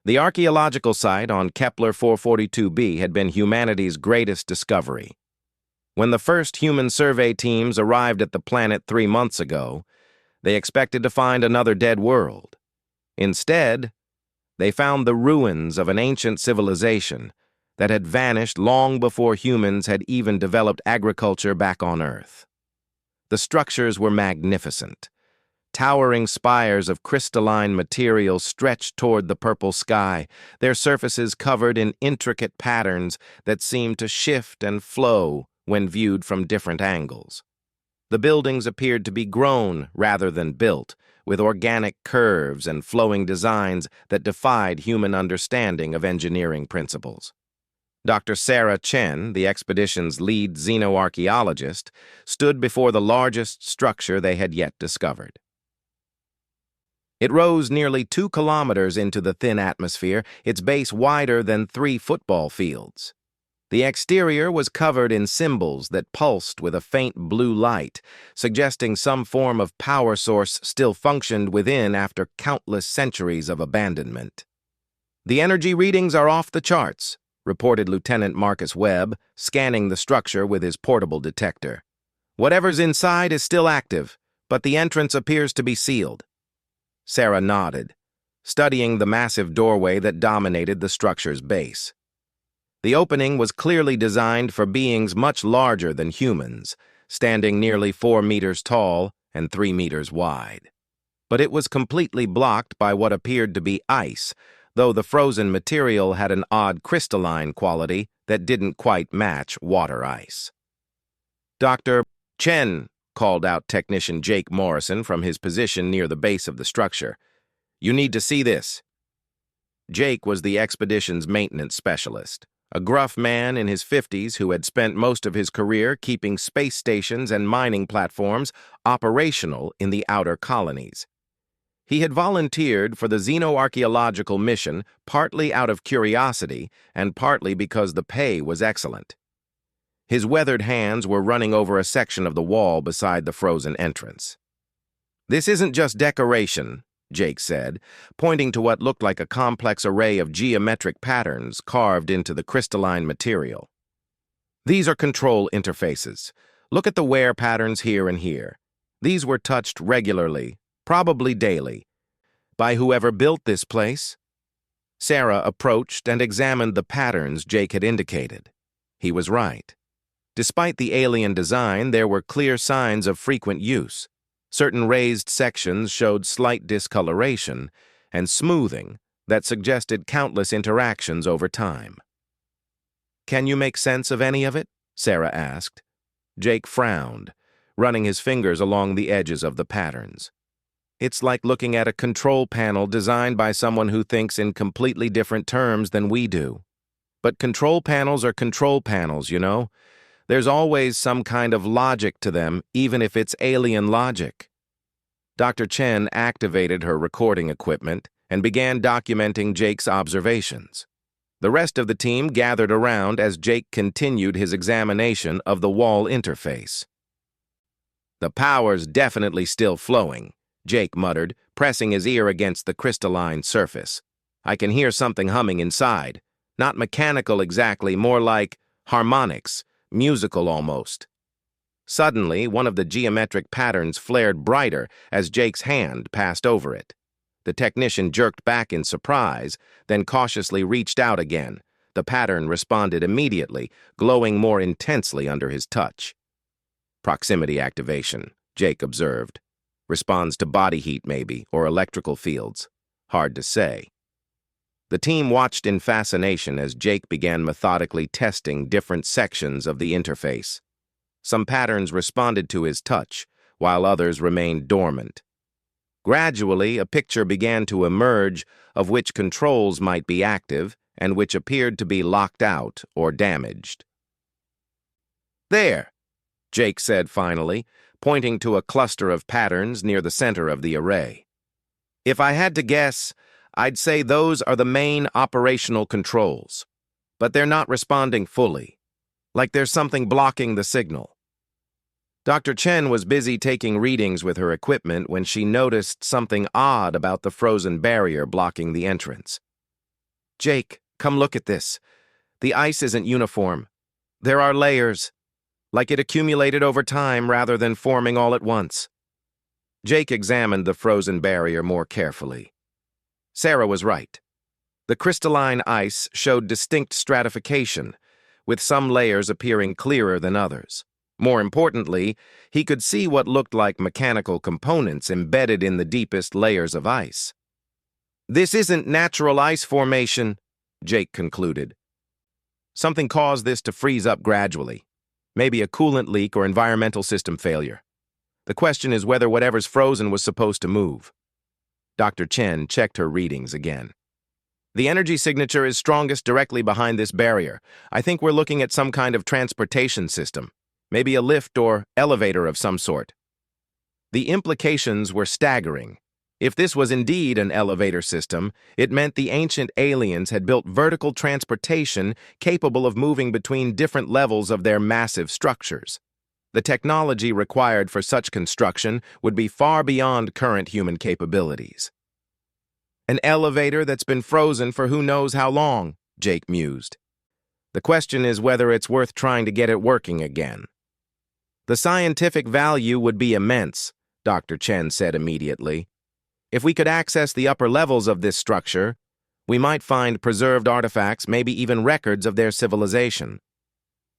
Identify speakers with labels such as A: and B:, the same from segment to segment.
A: The archaeological site on Kepler 442b had been humanity's greatest discovery. When the first human survey teams arrived at the planet 3 months ago, they expected to find another dead world. Instead, they found the ruins of an ancient civilization that had vanished long before humans had even developed agriculture back on Earth. The structures were magnificent. Towering spires of crystalline material stretched toward the purple sky, their surfaces covered in intricate patterns that seemed to shift and flow when viewed from different angles. The buildings appeared to be grown rather than built, with organic curves and flowing designs that defied human understanding of engineering principles. Dr. Sarah Chen, the expedition's lead xenoarchaeologist, stood before the largest structure they had yet discovered. It rose nearly 2 kilometers into the thin atmosphere, its base wider than 3 football fields. The exterior was covered in symbols that pulsed with a faint blue light, suggesting some form of power source still functioned within after countless centuries of abandonment. "The energy readings are off the charts," reported Lieutenant Marcus Webb, scanning the structure with his portable detector. "Whatever's inside is still active, but the entrance appears to be sealed." Sarah nodded, studying the massive doorway that dominated the structure's base. The opening was clearly designed for beings much larger than humans, standing nearly 4 meters tall and 3 meters wide. But it was completely blocked by what appeared to be ice, though the frozen material had an odd crystalline quality that didn't quite match water ice. "Dr. Chen," called out technician Jake Morrison from his position near the base of the structure. "You need to see this." Jake was the expedition's maintenance specialist, a gruff man in his 50s who had spent most of his career keeping space stations and mining platforms operational in the outer colonies. He had volunteered for the xenoarchaeological mission partly out of curiosity and partly because the pay was excellent. His weathered hands were running over a section of the wall beside the frozen entrance. "This isn't just decoration," Jake said, pointing to what looked like a complex array of geometric patterns carved into the crystalline material. "These are control interfaces. Look at the wear patterns here and here. These were touched regularly, probably daily, by whoever built this place." Sarah approached and examined the patterns Jake had indicated. He was right. Despite the alien design, there were clear signs of frequent use. Certain raised sections showed slight discoloration and smoothing that suggested countless interactions over time. "Can you make sense of any of it?" Sarah asked. Jake frowned, running his fingers along the edges of the patterns. "It's like looking at a control panel designed by someone who thinks in completely different terms than we do. But control panels are control panels, you know. There's always some kind of logic to them, even if it's alien logic." Dr. Chen activated her recording equipment and began documenting Jake's observations. The rest of the team gathered around as Jake continued his examination of the wall interface. "The power's definitely still flowing," Jake muttered, pressing his ear against the crystalline surface. "I can hear something humming inside. Not mechanical exactly, more like harmonics. Musical almost." Suddenly, one of the geometric patterns flared brighter as Jake's hand passed over it. The technician jerked back in surprise, then cautiously reached out again. The pattern responded immediately, glowing more intensely under his touch. "Proximity activation," Jake observed. "Responds to body heat maybe, or electrical fields. Hard to say." The team watched in fascination as Jake began methodically testing different sections of the interface. Some patterns responded to his touch, while others remained dormant. Gradually, a picture began to emerge of which controls might be active and which appeared to be locked out or damaged. "There," Jake said finally, pointing to a cluster of patterns near the center of the array. "If I had to guess, I'd say those are the main operational controls. But they're not responding fully, like there's something blocking the signal." Dr. Chen was busy taking readings with her equipment when she noticed something odd about the frozen barrier blocking the entrance. Jake, come look at this. The ice isn't uniform. There are layers, like it accumulated over time rather than forming all at once. Jake examined the frozen barrier more carefully. Sarah was right. The crystalline ice showed distinct stratification, with some layers appearing clearer than others. More importantly, he could see what looked like mechanical components embedded in the deepest layers of ice. This isn't natural ice formation, Jake concluded. Something caused this to freeze up gradually. Maybe a coolant leak or environmental system failure. The question is whether whatever's frozen was supposed to move. Dr. Chen checked her readings again. The energy signature is strongest directly behind this barrier. I think we're looking at some kind of transportation system, maybe a lift or elevator of some sort. The implications were staggering. If this was indeed an elevator system, it meant the ancient aliens had built vertical transportation capable of moving between different levels of their massive structures. The technology required for such construction would be far beyond current human capabilities. An elevator that's been frozen for who knows how long, Jake mused. The question is whether it's worth trying to get it working again. The scientific value would be immense, Dr. Chen said immediately. If we could access the upper levels of this structure, we might find preserved artifacts, maybe even records of their civilization.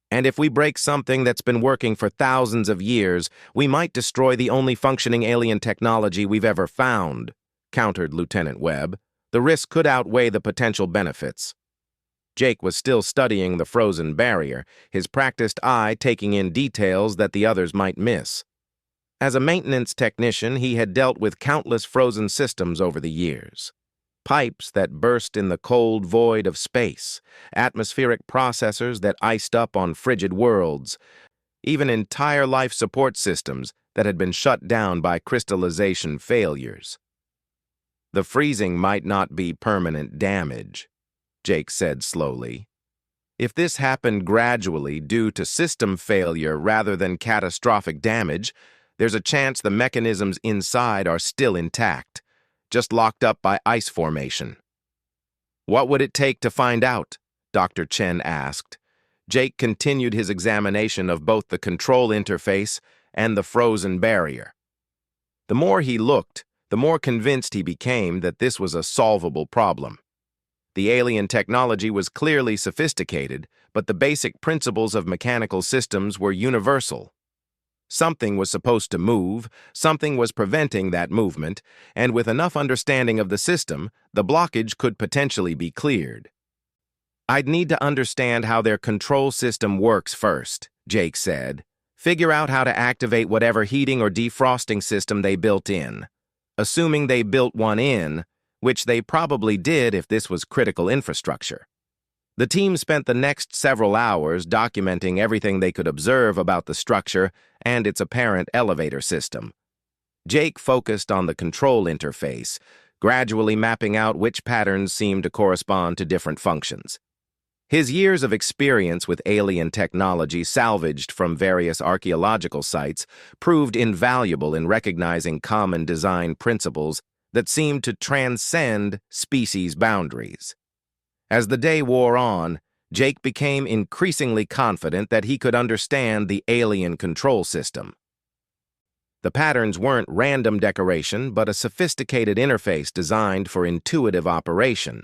A: And if we break something that's been working for thousands of years, we might destroy the only functioning alien technology we've ever found, countered Lieutenant Webb. The risk could outweigh the potential benefits. Jake was still studying the frozen barrier, his practiced eye taking in details that the others might miss. As a maintenance technician, he had dealt with countless frozen systems over the years. Pipes that burst in the cold void of space, atmospheric processors that iced up on frigid worlds, even entire life support systems that had been shut down by crystallization failures. The freezing might not be permanent damage, Jake said slowly. If this happened gradually due to system failure rather than catastrophic damage, there's a chance the mechanisms inside are still intact, just locked up by ice formation. What would it take to find out? Dr. Chen asked. Jake continued his examination of both the control interface and the frozen barrier. The more he looked, the more convinced he became that this was a solvable problem. The alien technology was clearly sophisticated, but the basic principles of mechanical systems were universal. Something was supposed to move, something was preventing that movement, and with enough understanding of the system, the blockage could potentially be cleared. I'd need to understand how their control system works first, Jake said. Figure out how to activate whatever heating or defrosting system they built in. Assuming they built one in, which they probably did if this was critical infrastructure. The team spent the next several hours documenting everything they could observe about the structure and its apparent elevator system. Jake focused on the control interface, gradually mapping out which patterns seemed to correspond to different functions. His years of experience with alien technology salvaged from various archaeological sites proved invaluable in recognizing common design principles that seemed to transcend species boundaries. As the day wore on, Jake became increasingly confident that he could understand the alien control system. The patterns weren't random decoration, but a sophisticated interface designed for intuitive operation.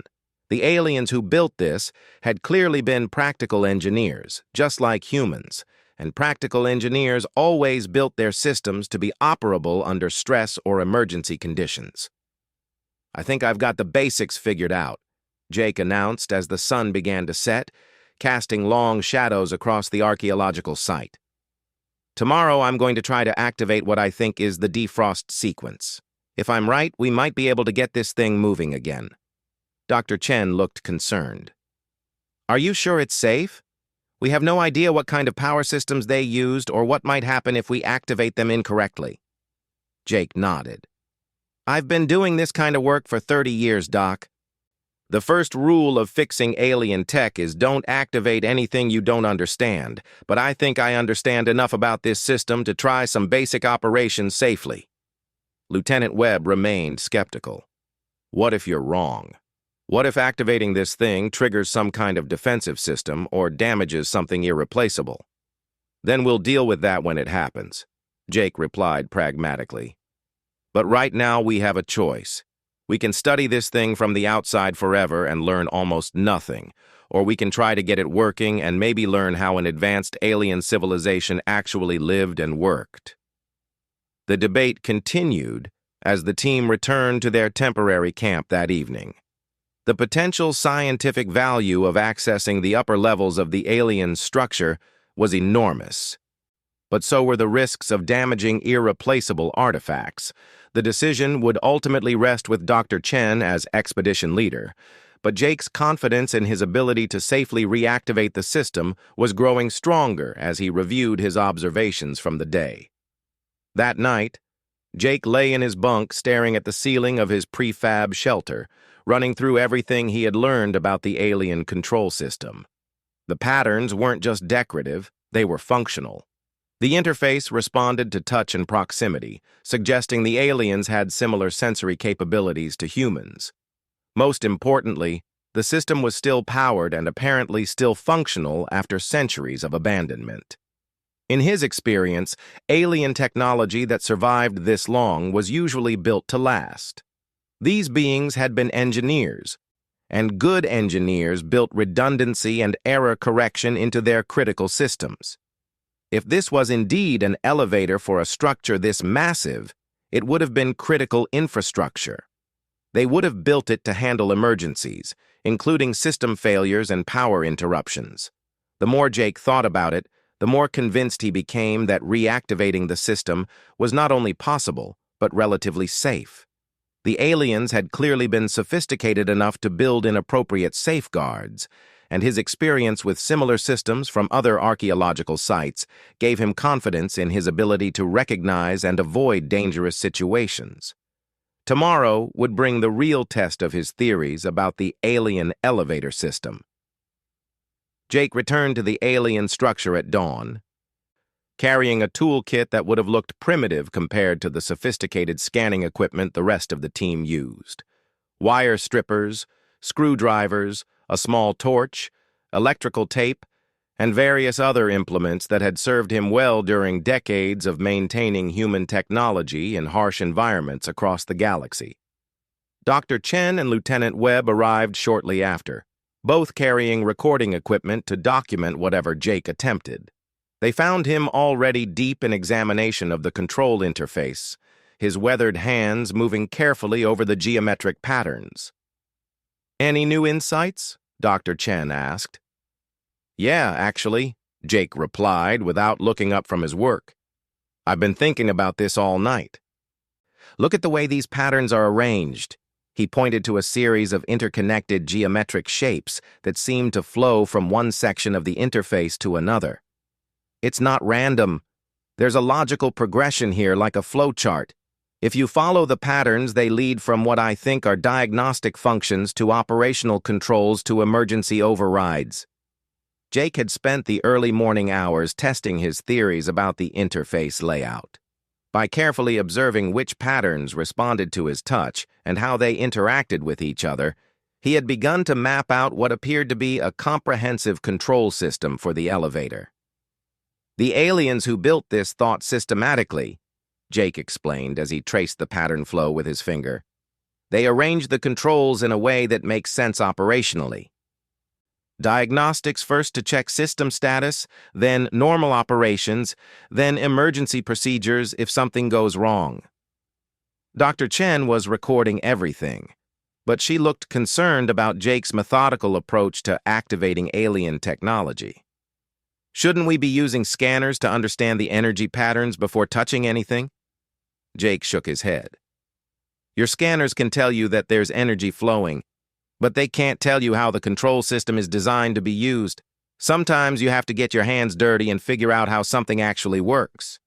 A: The aliens who built this had clearly been practical engineers, just like humans, and practical engineers always built their systems to be operable under stress or emergency conditions. I think I've got the basics figured out, Jake announced as the sun began to set, casting long shadows across the archaeological site. Tomorrow I'm going to try to activate what I think is the defrost sequence. If I'm right, we might be able to get this thing moving again. Dr. Chen looked concerned. Are you sure it's safe? We have no idea what kind of power systems they used or what might happen if we activate them incorrectly. Jake nodded. I've been doing this kind of work for 30 years, Doc. The first rule of fixing alien tech is don't activate anything you don't understand, but I think I understand enough about this system to try some basic operations safely. Lieutenant Webb remained skeptical. What if you're wrong? What if activating this thing triggers some kind of defensive system or damages something irreplaceable? Then we'll deal with that when it happens, Jake replied pragmatically. But right now we have a choice. We can study this thing from the outside forever and learn almost nothing, or we can try to get it working and maybe learn how an advanced alien civilization actually lived and worked. The debate continued as the team returned to their temporary camp that evening. The potential scientific value of accessing the upper levels of the alien structure was enormous. But so were the risks of damaging irreplaceable artifacts. The decision would ultimately rest with Dr. Chen as expedition leader, but Jake's confidence in his ability to safely reactivate the system was growing stronger as he reviewed his observations from the day. That night, Jake lay in his bunk staring at the ceiling of his prefab shelter, running through everything he had learned about the alien control system. The patterns weren't just decorative, they were functional. The interface responded to touch and proximity, suggesting the aliens had similar sensory capabilities to humans. Most importantly, the system was still powered and apparently still functional after centuries of abandonment. In his experience, alien technology that survived this long was usually built to last. These beings had been engineers, and good engineers built redundancy and error correction into their critical systems. If this was indeed an elevator for a structure this massive, it would have been critical infrastructure. They would have built it to handle emergencies, including system failures and power interruptions. The more Jake thought about it, the more convinced he became that reactivating the system was not only possible, but relatively safe. The aliens had clearly been sophisticated enough to build in appropriate safeguards, and his experience with similar systems from other archaeological sites gave him confidence in his ability to recognize and avoid dangerous situations. Tomorrow would bring the real test of his theories about the alien elevator system. Jake returned to the alien structure at dawn, carrying a toolkit that would have looked primitive compared to the sophisticated scanning equipment the rest of the team used. Wire strippers, screwdrivers, a small torch, electrical tape, and various other implements that had served him well during decades of maintaining human technology in harsh environments across the galaxy. Dr. Chen and Lieutenant Webb arrived shortly after, both carrying recording equipment to document whatever Jake attempted. They found him already deep in examination of the control interface, his weathered hands moving carefully over the geometric patterns. "Any new insights?" Dr. Chen asked. "Yeah, actually," Jake replied without looking up from his work. "I've been thinking about this all night. Look at the way these patterns are arranged." He pointed to a series of interconnected geometric shapes that seemed to flow from one section of the interface to another. "It's not random. There's a logical progression here like a flowchart. If you follow the patterns, they lead from what I think are diagnostic functions to operational controls to emergency overrides." Jake had spent the early morning hours testing his theories about the interface layout. By carefully observing which patterns responded to his touch and how they interacted with each other, he had begun to map out what appeared to be a comprehensive control system for the elevator. "The aliens who built this thought systematically," Jake explained as he traced the pattern flow with his finger. "They arranged the controls in a way that makes sense operationally. Diagnostics first to check system status, then normal operations, then emergency procedures if something goes wrong." Dr. Chen was recording everything, but she looked concerned about Jake's methodical approach to activating alien technology. "Shouldn't we be using scanners to understand the energy patterns before touching anything?" Jake shook his head. "Your scanners can tell you that there's energy flowing, but they can't tell you how the control system is designed to be used. Sometimes you have to get your hands dirty and figure out how something actually works."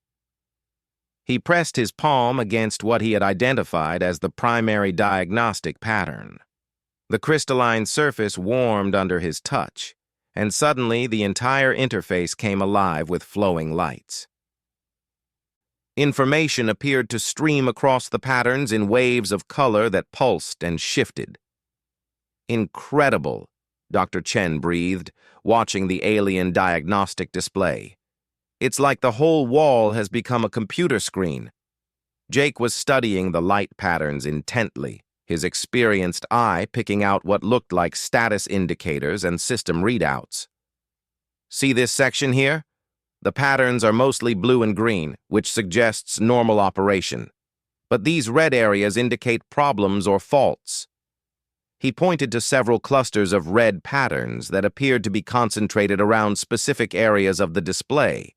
A: He pressed his palm against what he had identified as the primary diagnostic pattern. The crystalline surface warmed under his touch, and suddenly the entire interface came alive with flowing lights. Information appeared to stream across the patterns in waves of color that pulsed and shifted. Incredible, Dr. Chen breathed, watching the alien diagnostic display. It's like the whole wall has become a computer screen. Jake was studying the light patterns intently, his experienced eye picking out what looked like status indicators and system readouts. See this section here? The patterns are mostly blue and green, which suggests normal operation. But these red areas indicate problems or faults. He pointed to several clusters of red patterns that appeared to be concentrated around specific areas of the display.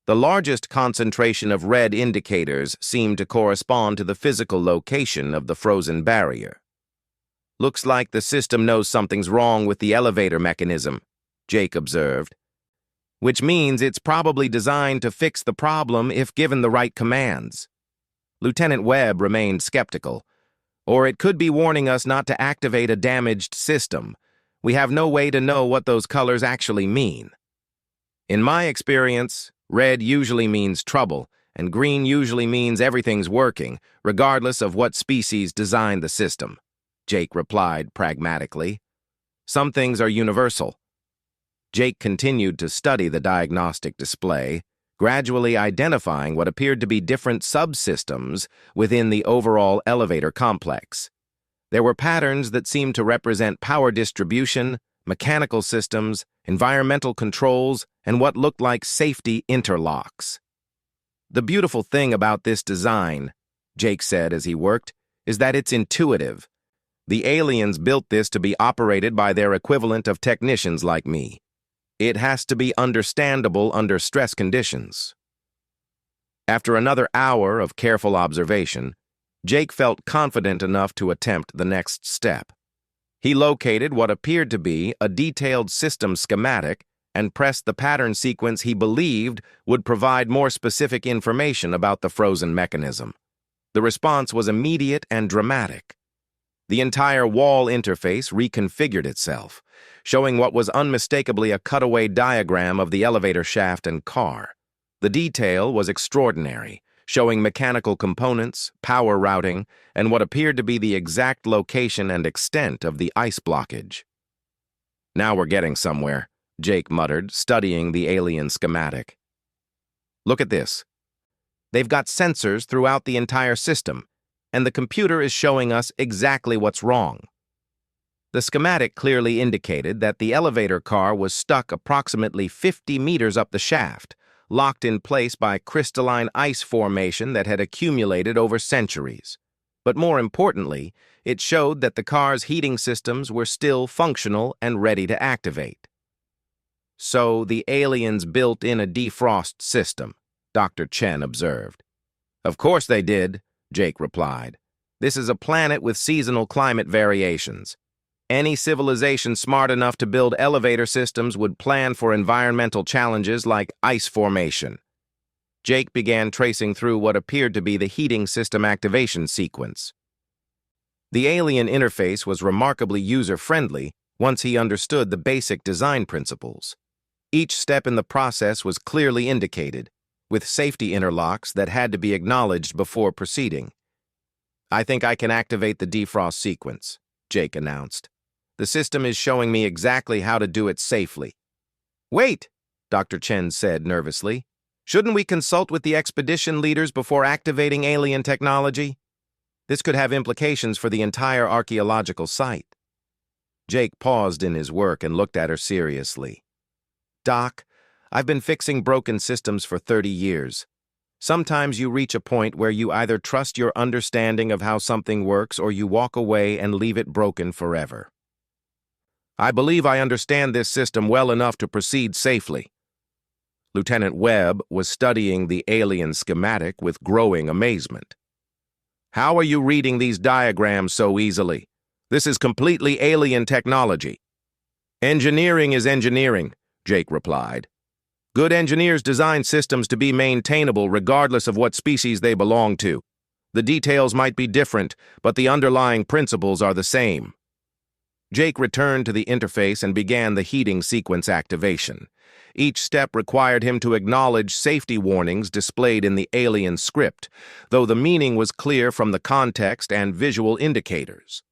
A: The largest concentration of red indicators seemed to correspond to the physical location of the frozen barrier. Looks like the system knows something's wrong with the elevator mechanism, Jake observed, which means it's probably designed to fix the problem if given the right commands. Lieutenant Webb remained skeptical. Or it could be warning us not to activate a damaged system. We have no way to know what those colors actually mean. In my experience, red usually means trouble, and green usually means everything's working, regardless of what species designed the system, Jake replied pragmatically. Some things are universal. Jake continued to study the diagnostic display, gradually identifying what appeared to be different subsystems within the overall elevator complex. There were patterns that seemed to represent power distribution, mechanical systems, environmental controls, and what looked like safety interlocks. The beautiful thing about this design, Jake said as he worked, is that it's intuitive. The aliens built this to be operated by their equivalent of technicians like me. It has to be understandable under stress conditions. After another hour of careful observation, Jake felt confident enough to attempt the next step. He located what appeared to be a detailed system schematic and pressed the pattern sequence he believed would provide more specific information about the frozen mechanism. The response was immediate and dramatic. The entire wall interface reconfigured itself, showing what was unmistakably a cutaway diagram of the elevator shaft and car. The detail was extraordinary, showing mechanical components, power routing, and what appeared to be the exact location and extent of the ice blockage. Now we're getting somewhere, Jake muttered, studying the alien schematic. Look at this. They've got sensors throughout the entire system, and the computer is showing us exactly what's wrong. The schematic clearly indicated that the elevator car was stuck approximately 50 meters up the shaft, locked in place by crystalline ice formation that had accumulated over centuries. But more importantly, it showed that the car's heating systems were still functional and ready to activate. So the aliens built in a defrost system, Dr. Chen observed. Of course they did, Jake replied. This is a planet with seasonal climate variations. Any civilization smart enough to build elevator systems would plan for environmental challenges like ice formation. Jake began tracing through what appeared to be the heating system activation sequence. The alien interface was remarkably user-friendly once he understood the basic design principles. Each step in the process was clearly indicated, with safety interlocks that had to be acknowledged before proceeding. I think I can activate the defrost sequence, Jake announced. The system is showing me exactly how to do it safely. Wait, Dr. Chen said nervously. Shouldn't we consult with the expedition leaders before activating alien technology? This could have implications for the entire archaeological site. Jake paused in his work and looked at her seriously. Doc, I've been fixing broken systems for 30 years. Sometimes you reach a point where you either trust your understanding of how something works or you walk away and leave it broken forever. I believe I understand this system well enough to proceed safely. Lieutenant Webb was studying the alien schematic with growing amazement. How are you reading these diagrams so easily? This is completely alien technology. Engineering is engineering, Jake replied. Good engineers design systems to be maintainable regardless of what species they belong to. The details might be different, but the underlying principles are the same. Jake returned to the interface and began the heating sequence activation. Each step required him to acknowledge safety warnings displayed in the alien script, though the meaning was clear from the context and visual indicators.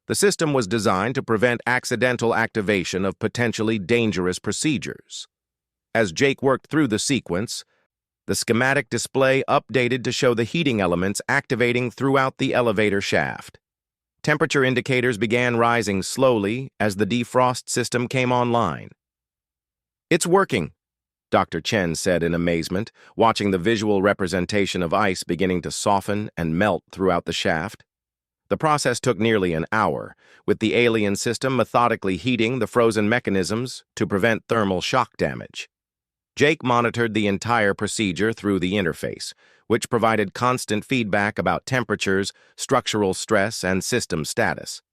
A: The system was designed to prevent accidental activation of potentially dangerous procedures. As Jake worked through the sequence, the schematic display updated to show the heating elements activating throughout the elevator shaft. Temperature indicators began rising slowly as the defrost system came online. "It's working," Dr. Chen said in amazement, watching the visual representation of ice beginning to soften and melt throughout the shaft. The process took nearly an hour, with the alien system methodically heating the frozen mechanisms to prevent thermal shock damage. Jake monitored the entire procedure through the interface, which provided constant feedback about temperatures, structural stress, and system status.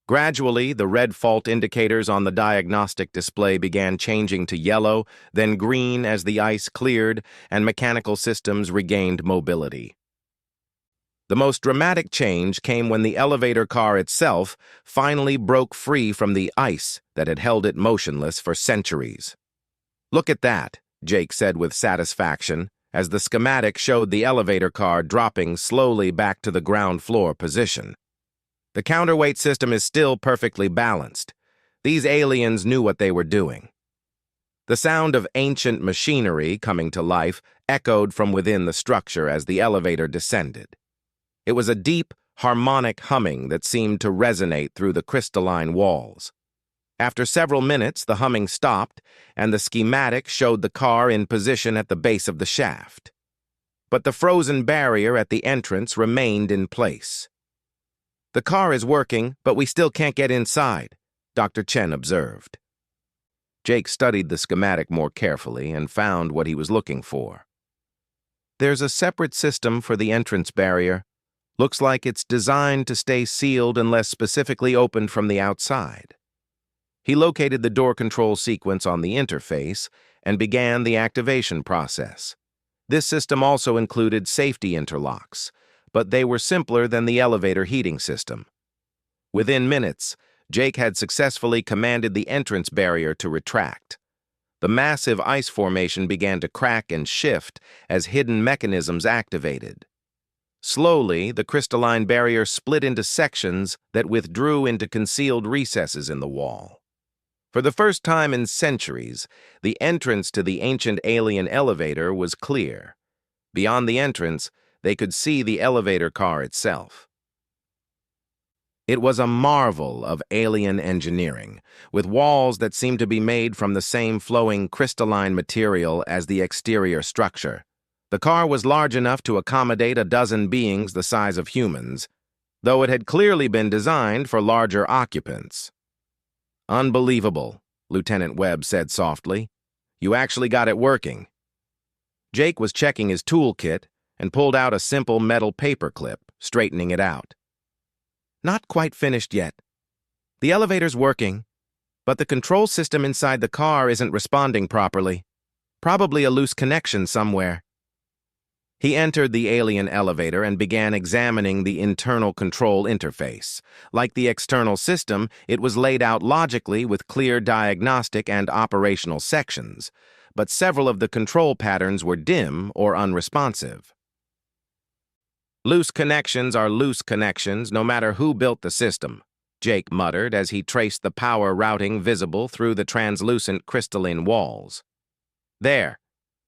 A: Gradually, the red fault indicators on the diagnostic display began changing to yellow, then green as the ice cleared and mechanical systems regained mobility. The most dramatic change came when the elevator car itself finally broke free from the ice that had held it motionless for centuries. "Look at that," Jake said with satisfaction, as the schematic showed the elevator car dropping slowly back to the ground floor position. "The counterweight system is still perfectly balanced. These aliens knew what they were doing." The sound of ancient machinery coming to life echoed from within the structure as the elevator descended. It was a deep, harmonic humming that seemed to resonate through the crystalline walls. After several minutes, the humming stopped, and the schematic showed the car in position at the base of the shaft. But the frozen barrier at the entrance remained in place. "The car is working, but we still can't get inside," Dr. Chen observed. Jake studied the schematic more carefully and found what he was looking for. "There's a separate system for the entrance barrier. Looks like it's designed to stay sealed unless specifically opened from the outside." He located the door control sequence on the interface and began the activation process. This system also included safety interlocks, but they were simpler than the elevator heating system. Within minutes, Jake had successfully commanded the entrance barrier to retract. The massive ice formation began to crack and shift as hidden mechanisms activated. Slowly, the crystalline barrier split into sections that withdrew into concealed recesses in the wall. For the first time in centuries, the entrance to the ancient alien elevator was clear. Beyond the entrance, they could see the elevator car itself. It was a marvel of alien engineering, with walls that seemed to be made from the same flowing crystalline material as the exterior structure. The car was large enough to accommodate a dozen beings the size of humans, though it had clearly been designed for larger occupants. "Unbelievable," Lieutenant Webb said softly. "You actually got it working." Jake was checking his toolkit and pulled out a simple metal paperclip, straightening it out. "Not quite finished yet. The elevator's working, but the control system inside the car isn't responding properly. Probably a loose connection somewhere." He entered the alien elevator and began examining the internal control interface. Like the external system, it was laid out logically with clear diagnostic and operational sections, but several of the control patterns were dim or unresponsive. "Loose connections are loose connections no matter who built the system," Jake muttered as he traced the power routing visible through the translucent crystalline walls. "There.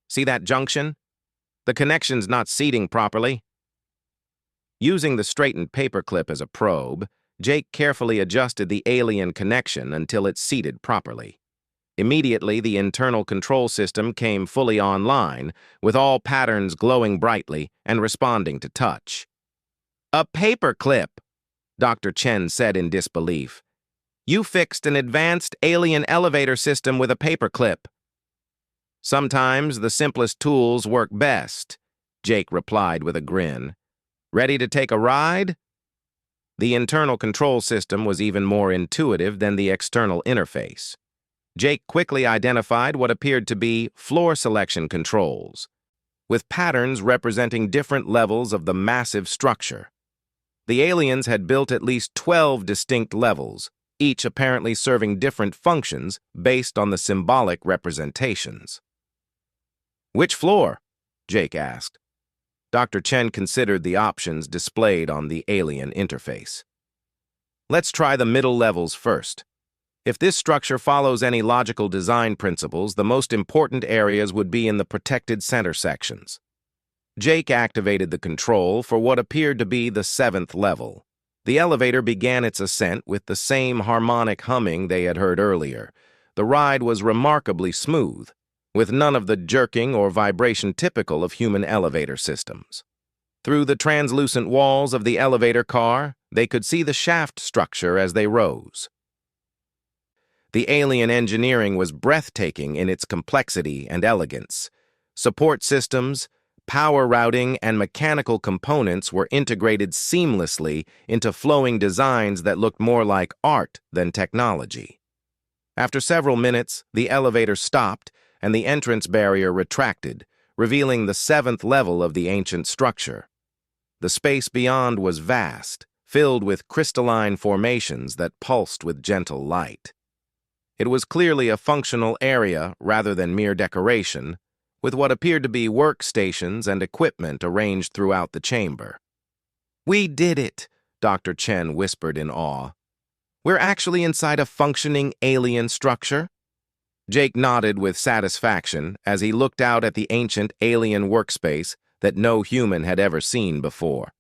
A: See that junction? The connection's not seating properly." Using the straightened paperclip as a probe, Jake carefully adjusted the alien connection until it seated properly. Immediately, the internal control system came fully online, with all patterns glowing brightly and responding to touch. "A paperclip," Dr. Chen said in disbelief. "You fixed an advanced alien elevator system with a paperclip." "Sometimes the simplest tools work best," Jake replied with a grin. "Ready to take a ride?" The internal control system was even more intuitive than the external interface. Jake quickly identified what appeared to be floor selection controls, with patterns representing different levels of the massive structure. The aliens had built at least 12 distinct levels, each apparently serving different functions based on the symbolic representations. "Which floor?" Jake asked. Dr. Chen considered the options displayed on the alien interface. Let's try the middle levels first. If this structure follows any logical design principles, the most important areas would be in the protected center sections. Jake activated the control for what appeared to be the 7th level. The elevator began its ascent with the same harmonic humming they had heard earlier. The ride was remarkably smooth, with none of the jerking or vibration typical of human elevator systems. Through the translucent walls of the elevator car, they could see the shaft structure as they rose. The alien engineering was breathtaking in its complexity and elegance. Support systems, power routing, and mechanical components were integrated seamlessly into flowing designs that looked more like art than technology. After several minutes, the elevator stopped and the entrance barrier retracted, revealing the 7th level of the ancient structure. The space beyond was vast, filled with crystalline formations that pulsed with gentle light. It was clearly a functional area rather than mere decoration, with what appeared to be workstations and equipment arranged throughout the chamber. "We did it," Dr. Chen whispered in awe. "We're actually inside a functioning alien structure?" Jake nodded with satisfaction as he looked out at the ancient alien workspace that no human had ever seen before.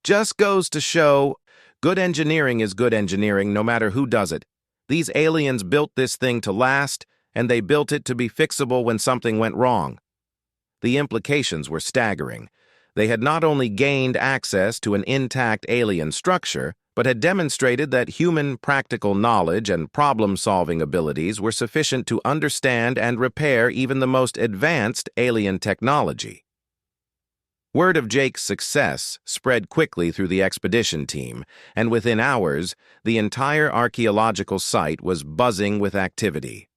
A: "Just goes to show, good engineering is good engineering no matter who does it. These aliens built this thing to last, and they built it to be fixable when something went wrong." The implications were staggering. They had not only gained access to an intact alien structure, but had demonstrated that human practical knowledge and problem-solving abilities were sufficient to understand and repair even the most advanced alien technology. Word of Jake's success spread quickly through the expedition team, and within hours, the entire archaeological site was buzzing with activity.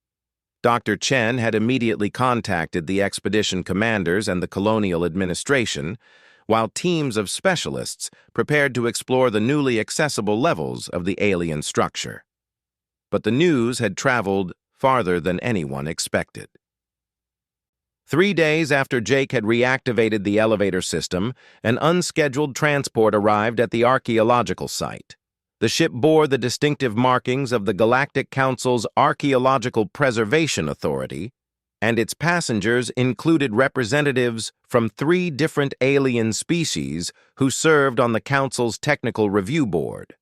A: Dr. Chen had immediately contacted the expedition commanders and the colonial administration, while teams of specialists prepared to explore the newly accessible levels of the alien structure. But the news had traveled farther than anyone expected. 3 days after Jake had reactivated the elevator system, an unscheduled transport arrived at the archaeological site. The ship bore the distinctive markings of the Galactic Council's Archaeological Preservation Authority, and its passengers included representatives from 3 different alien species who served on the Council's Technical Review Board.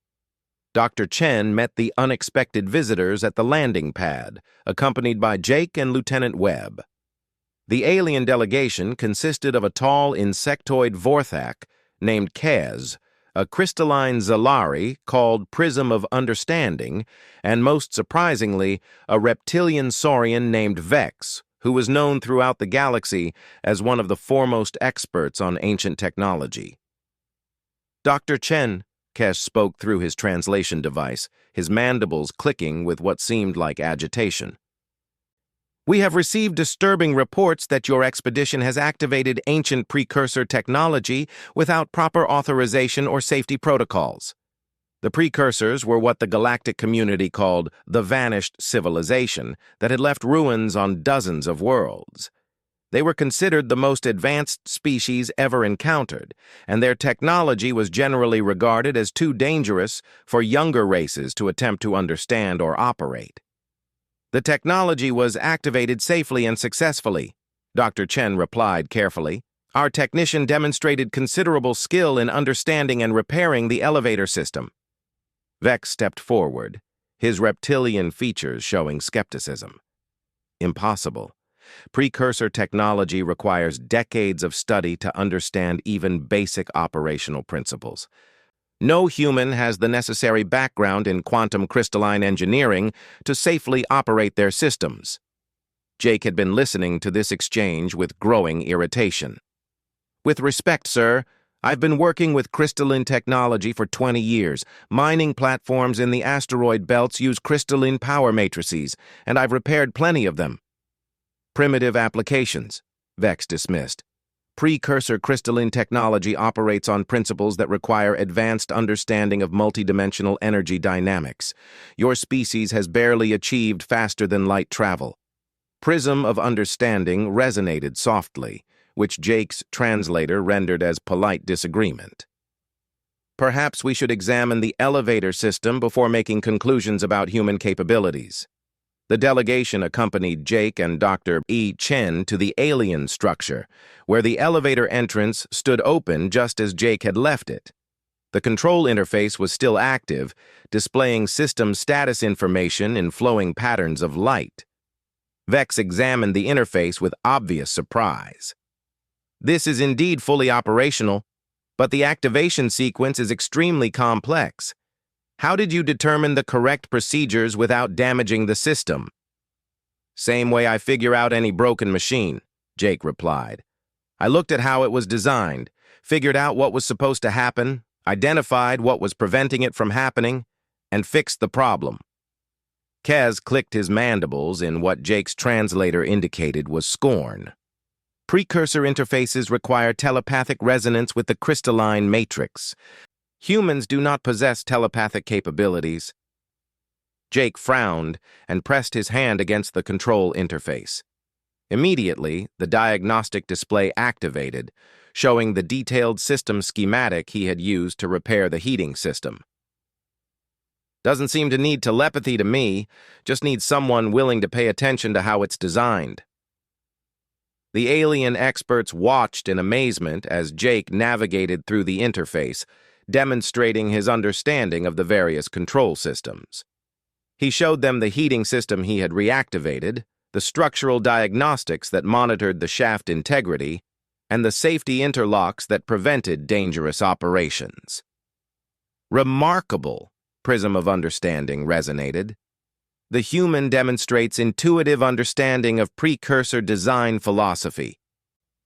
A: Dr. Chen met the unexpected visitors at the landing pad, accompanied by Jake and Lieutenant Webb. The alien delegation consisted of a tall insectoid Vorthak named Kaz, a crystalline Zalari called Prism of Understanding, and most surprisingly, a reptilian saurian named Vex, who was known throughout the galaxy as one of the foremost experts on ancient technology. "Dr. Chen," Kesh spoke through his translation device, his mandibles clicking with what seemed like agitation. "We have received disturbing reports that your expedition has activated ancient precursor technology without proper authorization or safety protocols." The precursors were what the galactic community called the vanished civilization that had left ruins on dozens of worlds. They were considered the most advanced species ever encountered, and their technology was generally regarded as too dangerous for younger races to attempt to understand or operate. "The technology was activated safely and successfully," Dr. Chen replied carefully. "Our technician demonstrated considerable skill in understanding and repairing the elevator system." Vex stepped forward, his reptilian features showing skepticism. "Impossible. Precursor technology requires decades of study to understand even basic operational principles. No human has the necessary background in quantum crystalline engineering to safely operate their systems." Jake had been listening to this exchange with growing irritation. "With respect, sir, I've been working with crystalline technology for 20 years. Mining platforms in the asteroid belts use crystalline power matrices, and I've repaired plenty of them." "Primitive applications," Vex dismissed. "Precursor crystalline technology operates on principles that require advanced understanding of multidimensional energy dynamics. Your species has barely achieved faster-than-light travel." Prism of Understanding resonated softly, which Jake's translator rendered as polite disagreement. Perhaps we should examine the elevator system before making conclusions about human capabilities. The delegation accompanied Jake and Dr. E. Chen to the alien structure, where the elevator entrance stood open just as Jake had left it. The control interface was still active, displaying system status information in flowing patterns of light. Vex examined the interface with obvious surprise. This is indeed fully operational, but the activation sequence is extremely complex. How did you determine the correct procedures without damaging the system? Same way I figure out any broken machine, Jake replied. I looked at how it was designed, figured out what was supposed to happen, identified what was preventing it from happening, and fixed the problem. Kez clicked his mandibles in what Jake's translator indicated was scorn. Precursor interfaces require telepathic resonance with the crystalline matrix. Humans do not possess telepathic capabilities. Jake frowned and pressed his hand against the control interface. Immediately, the diagnostic display activated, showing the detailed system schematic he had used to repair the heating system. Doesn't seem to need telepathy to me, just needs someone willing to pay attention to how it's designed. The alien experts watched in amazement as Jake navigated through the interface, demonstrating his understanding of the various control systems. He showed them the heating system he had reactivated, the structural diagnostics that monitored the shaft integrity, and the safety interlocks that prevented dangerous operations. Remarkable, Prism of Understanding resonated. The human demonstrates intuitive understanding of precursor design philosophy.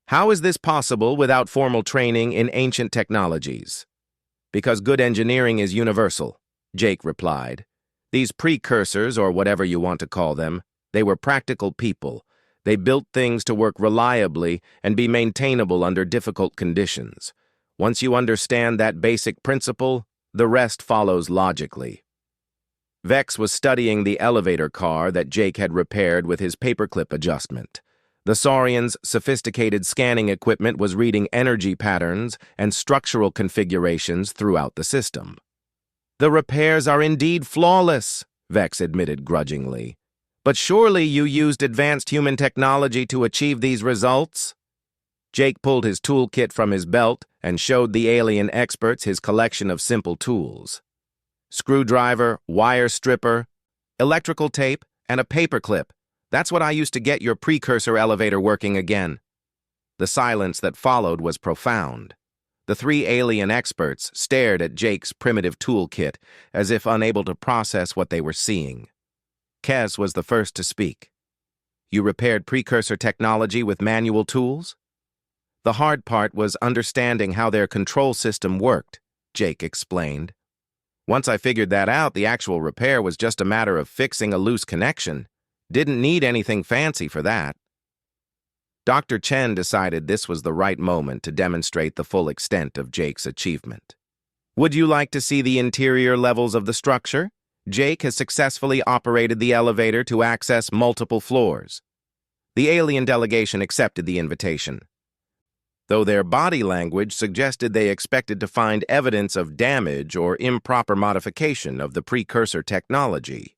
A: How is this possible without formal training in ancient technologies? Because good engineering is universal, Jake replied. These precursors, or whatever you want to call them, they were practical people. They built things to work reliably and be maintainable under difficult conditions. Once you understand that basic principle, the rest follows logically. Vex was studying the elevator car that Jake had repaired with his paperclip adjustment. The Saurian's sophisticated scanning equipment was reading energy patterns and structural configurations throughout the system. The repairs are indeed flawless, Vex admitted grudgingly. But surely you used advanced human technology to achieve these results? Jake pulled his toolkit from his belt and showed the alien experts his collection of simple tools. Screwdriver, wire stripper, electrical tape, and a paperclip. That's what I used to get your precursor elevator working again. The silence that followed was profound. The three alien experts stared at Jake's primitive toolkit as if unable to process what they were seeing. Kez was the first to speak. You repaired precursor technology with manual tools? The hard part was understanding how their control system worked, Jake explained. Once I figured that out, the actual repair was just a matter of fixing a loose connection. Didn't need anything fancy for that. Dr. Chen decided this was the right moment to demonstrate the full extent of Jake's achievement. Would you like to see the interior levels of the structure? Jake has successfully operated the elevator to access multiple floors. The alien delegation accepted the invitation, though their body language suggested they expected to find evidence of damage or improper modification of the precursor technology.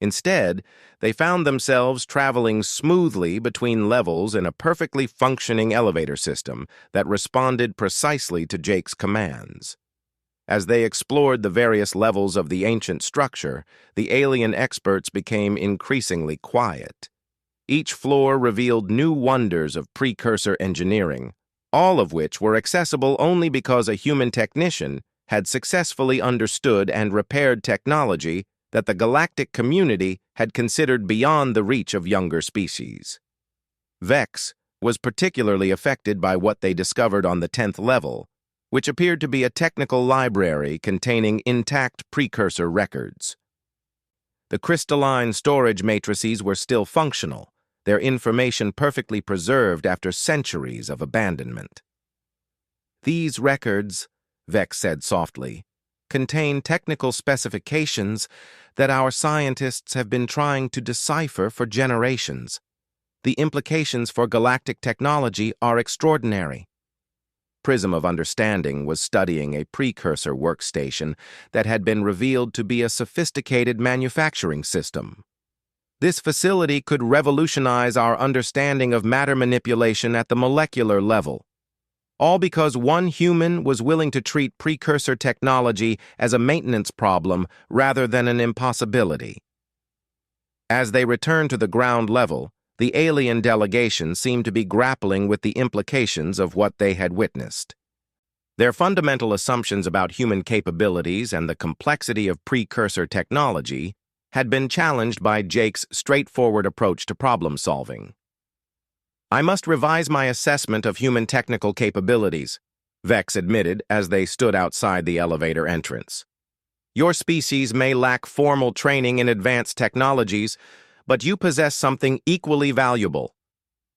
A: Instead, they found themselves traveling smoothly between levels in a perfectly functioning elevator system that responded precisely to Jake's commands. As they explored the various levels of the ancient structure, the alien experts became increasingly quiet. Each floor revealed new wonders of precursor engineering, all of which were accessible only because a human technician had successfully understood and repaired technology that the galactic community had considered beyond the reach of younger species. Vex was particularly affected by what they discovered on the 10th level, which appeared to be a technical library containing intact precursor records. The crystalline storage matrices were still functional, their information perfectly preserved after centuries of abandonment. These records, Vex said softly, contain technical specifications that our scientists have been trying to decipher for generations. The implications for galactic technology are extraordinary. Prism of Understanding was studying a precursor workstation that had been revealed to be a sophisticated manufacturing system. This facility could revolutionize our understanding of matter manipulation at the molecular level, all because one human was willing to treat precursor technology as a maintenance problem rather than an impossibility. As they returned to the ground level, the alien delegation seemed to be grappling with the implications of what they had witnessed. Their fundamental assumptions about human capabilities and the complexity of precursor technology had been challenged by Jake's straightforward approach to problem-solving. "I must revise my assessment of human technical capabilities," Vex admitted as they stood outside the elevator entrance. "Your species may lack formal training in advanced technologies, but you possess something equally valuable: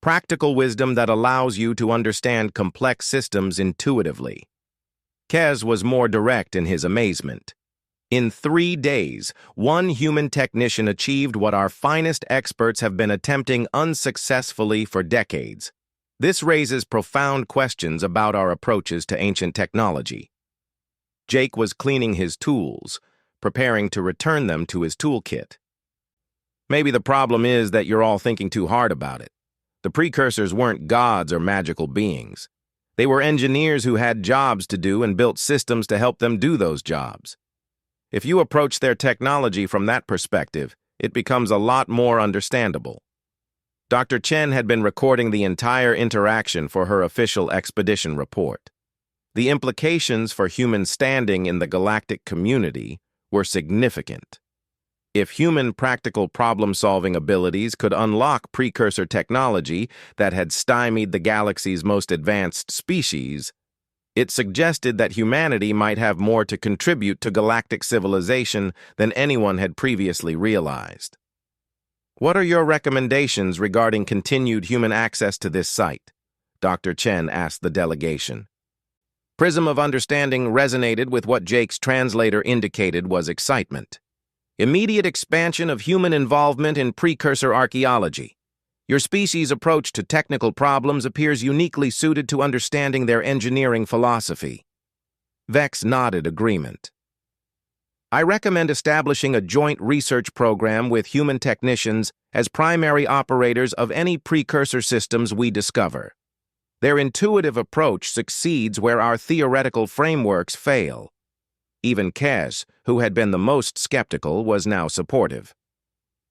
A: practical wisdom that allows you to understand complex systems intuitively." Kez was more direct in his amazement. In 3 days, one human technician achieved what our finest experts have been attempting unsuccessfully for decades. This raises profound questions about our approaches to ancient technology. Jake was cleaning his tools, preparing to return them to his toolkit. "Maybe the problem is that you're all thinking too hard about it. The precursors weren't gods or magical beings. They were engineers who had jobs to do and built systems to help them do those jobs. If you approach their technology from that perspective, it becomes a lot more understandable." Dr. Chen had been recording the entire interaction for her official expedition report. The implications for human standing in the galactic community were significant. If human practical problem-solving abilities could unlock precursor technology that had stymied the galaxy's most advanced species, it suggested that humanity might have more to contribute to galactic civilization than anyone had previously realized. "What are your recommendations regarding continued human access to this site?" Dr. Chen asked the delegation. Prism of Understanding resonated with what Jake's translator indicated was excitement. "Immediate expansion of human involvement in precursor archaeology. Your species' approach to technical problems appears uniquely suited to understanding their engineering philosophy." Vex nodded agreement. "I recommend establishing a joint research program with human technicians as primary operators of any precursor systems we discover. Their intuitive approach succeeds where our theoretical frameworks fail." Even Kez, who had been the most skeptical, was now supportive.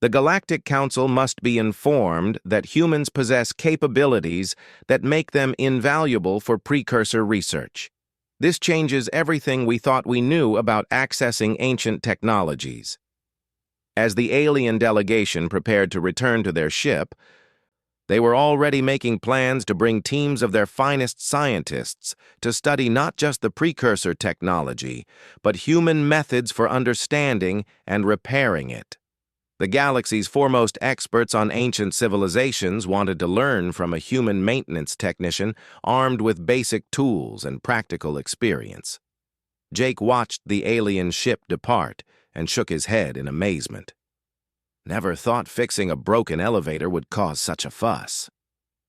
A: "The Galactic Council must be informed that humans possess capabilities that make them invaluable for precursor research. This changes everything we thought we knew about accessing ancient technologies." As the alien delegation prepared to return to their ship, they were already making plans to bring teams of their finest scientists to study not just the precursor technology, but human methods for understanding and repairing it. The galaxy's foremost experts on ancient civilizations wanted to learn from a human maintenance technician armed with basic tools and practical experience. Jake watched the alien ship depart and shook his head in amazement. "Never thought fixing a broken elevator would cause such a fuss."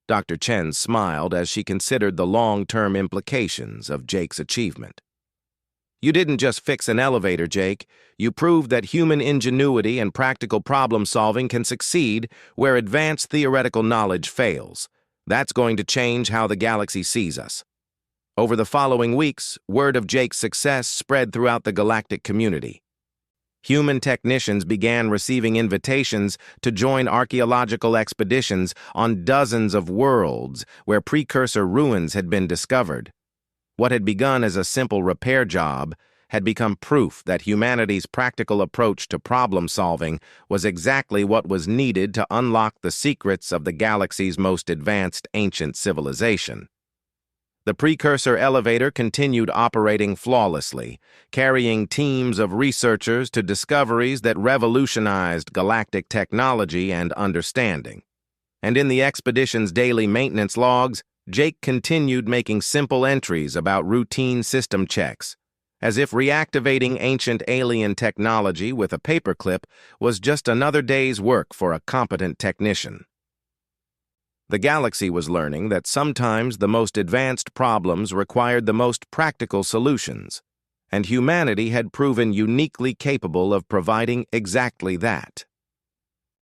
A: Dr. Chen smiled as she considered the long-term implications of Jake's achievement. "You didn't just fix an elevator, Jake. You proved that human ingenuity and practical problem-solving can succeed where advanced theoretical knowledge fails. That's going to change how the galaxy sees us." Over the following weeks, word of Jake's success spread throughout the galactic community. Human technicians began receiving invitations to join archaeological expeditions on dozens of worlds where precursor ruins had been discovered. What had begun as a simple repair job had become proof that humanity's practical approach to problem-solving was exactly what was needed to unlock the secrets of the galaxy's most advanced ancient civilization. The precursor elevator continued operating flawlessly, carrying teams of researchers to discoveries that revolutionized galactic technology and understanding. And in the expedition's daily maintenance logs, Jake continued making simple entries about routine system checks, as if reactivating ancient alien technology with a paperclip was just another day's work for a competent technician. The galaxy was learning that sometimes the most advanced problems required the most practical solutions, and humanity had proven uniquely capable of providing exactly that.